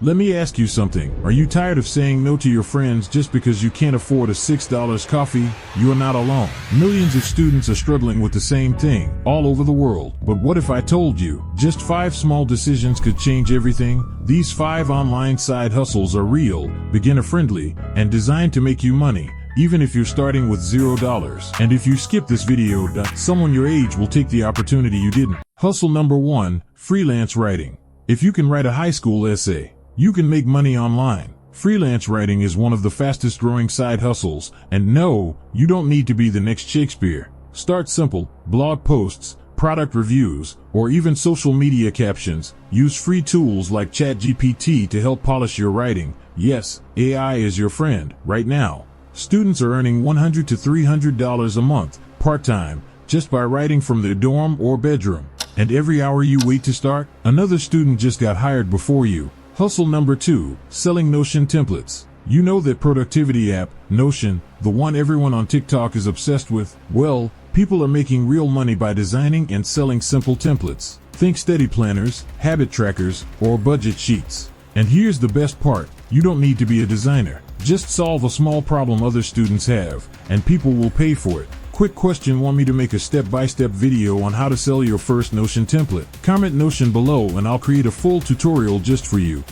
Let me ask you something. Are you tired of saying no to your friends just because you can't afford a $6 coffee? You are not alone. Millions of students are struggling with the same thing all over the world. But what if I told you just 5 small decisions could change everything? These 5 online side hustles are real, beginner-friendly, and designed to make you money, even if you're starting with $0. And if you skip this video, someone your age will take the opportunity you didn't. Hustle number 1, freelance writing. If you can write a high school essay, you can make money online. Freelance writing is one of the fastest growing side hustles, and no, you don't need to be the next Shakespeare. Start simple: blog posts, product reviews, or even social media captions. Use free tools like ChatGPT to help polish your writing. Yes, AI is your friend right now. Students are earning $100 to $300 a month, part-time, just by writing from their dorm or bedroom. And every hour you wait to start, another student just got hired before you. Hustle number 2, selling Notion templates. You know that productivity app, Notion, the one everyone on TikTok is obsessed with? Well, people are making real money by designing and selling simple templates. Think study planners, habit trackers, or budget sheets. And here's the best part: you don't need to be a designer. Just solve a small problem other students have, and people will pay for it. Quick question: want me to make a step-by-step video on how to sell your first Notion template? Comment Notion below and I'll create a full tutorial just for you.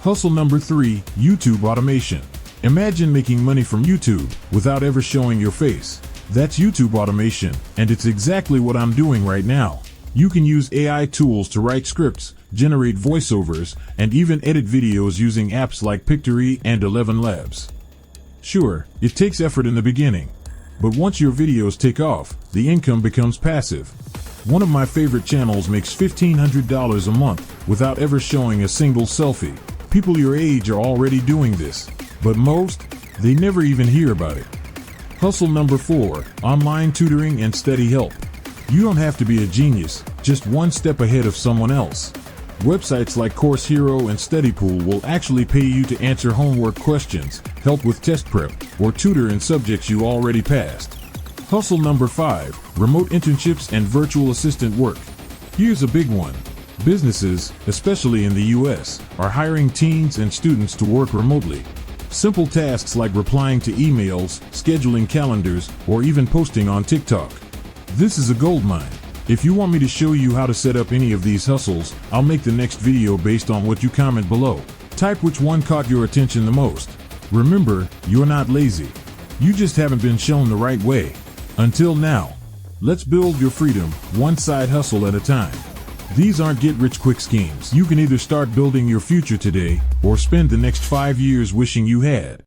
Hustle number 3, YouTube automation. Imagine making money from YouTube without ever showing your face. That's YouTube automation, and it's exactly what I'm doing right now. You can use AI tools to write scripts, generate voiceovers, and even edit videos using apps like Pictory and 11 Labs. Sure, it takes effort in the beginning, but once your videos take off, the income becomes passive. One of my favorite channels makes $1,500 a month without ever showing a single selfie. People your age are already doing this, but most, they never even hear about it. Hustle number 4, online tutoring and study help. You don't have to be a genius, just one step ahead of someone else. Websites like Course Hero and Studypool will actually pay you to answer homework questions, help with test prep, or tutor in subjects you already passed. Hustle number 5, remote internships and virtual assistant work. Here's a big one. Businesses, especially in the US, are hiring teens and students to work remotely. Simple tasks like replying to emails, scheduling calendars, or even posting on TikTok. This is a goldmine. If you want me to show you how to set up any of these hustles, I'll make the next video based on what you comment below. Type which one caught your attention the most. Remember, you're not lazy. You just haven't been shown the right way. Until now, let's build your freedom, one side hustle at a time. These aren't get-rich-quick schemes. You can either start building your future today, or spend the next 5 years wishing you had.